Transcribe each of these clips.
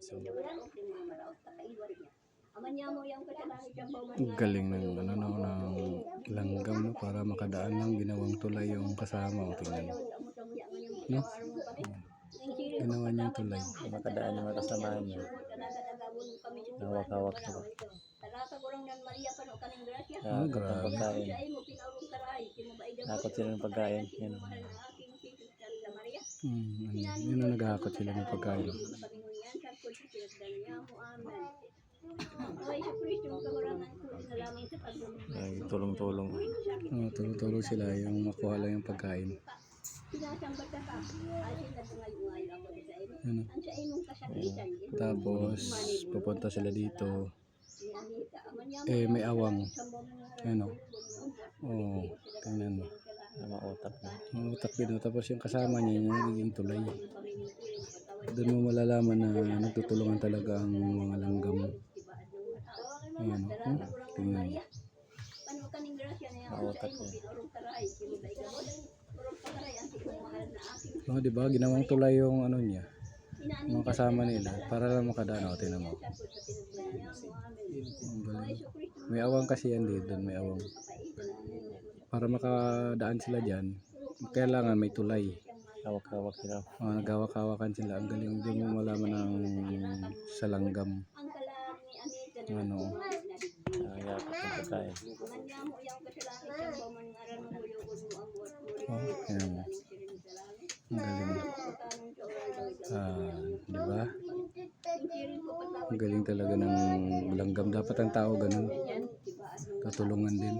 So, galing ng ano no, ng langgam no, para makadaan lang ginawang tulay yung kasama. O tingnan no, ginawa niya yung tulay Makadaan yung mga kasama niya. Hawak-hawak sila. grabe. Pagkain. Nakakot sila ng pagkain. Yan. Yun ang naghahakot sila ng pagkain. Ay, tulong-tulong. Tulong-tulong sila yung makuha lang yung pagkain. Ano? Tapos pupunta sila dito. May awang. Ano? Oh, tingnan mo. Mautak na. Utak din. Tapos yung kasama niya yung nagiging tulay. Doon mo malalaman na nagtutulungan talaga ang mga langgam. Ayan, tingnan mo. Mautak na. Oh, diba? Ginawang tulay yung ano niya. Mga kasama nila para lang makadaan. Tingnan mo. May awang kasi yan dito. May awang. Para makadaan sila dyan, kailangan may tulay. Hawak-hawak sila. Nagawak-hawakan sila. Ang galing din mo malaman ng sa langgam. Ano? Yakap ng pagkain. Ayan. Ang galing. Diba? Ang galing talaga ng langgam. Dapat ang tao ganun. Tutulungan din.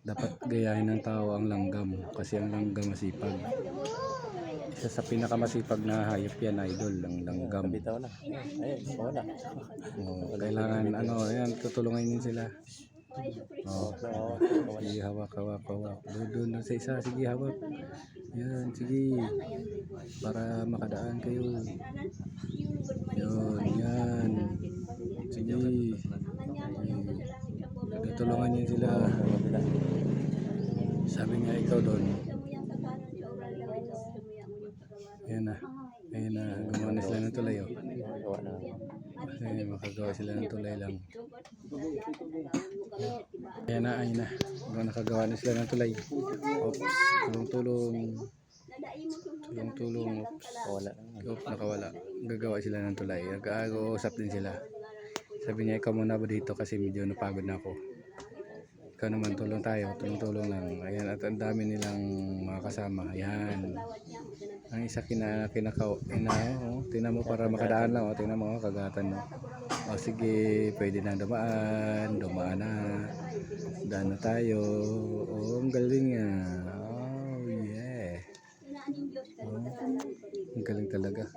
Dapat gayahin ng tao ang langgam kasi ang langgam masipag. Isa sa pinakamasipag na hayop yan, idol, ang langgam. Bitaw na. Ay, wala. Kailangan yan, tutulungan din sila. Sige, hawak. Doon sa isa, sige, hawak. Yan, sige. Para makadaan kayo. Yan. Sige. Tutulungan niyo sila. Sabi nga ikaw doon. Ayan na. Gumawa na sila ng tulay. Makagawa sila ng tulay lang. Ayan na. Nakagawa na sila ng tulay. Oops. Tulong. Oops, nakawala. Gagawa sila ng tulay. Nag-ausap din sila. Sabi niya, ikaw muna ba dito kasi medyo napagod na ako. Ikaw naman, tulong lang. Ayan, at ang dami nilang mga kasama. Ayan. Ang isa tingnan mo para makadaan lang. Tingnan mo, kagatan mo. Sige, pwede na dumaan na. Daan na tayo. Ang galing yeah. Ang galing talaga.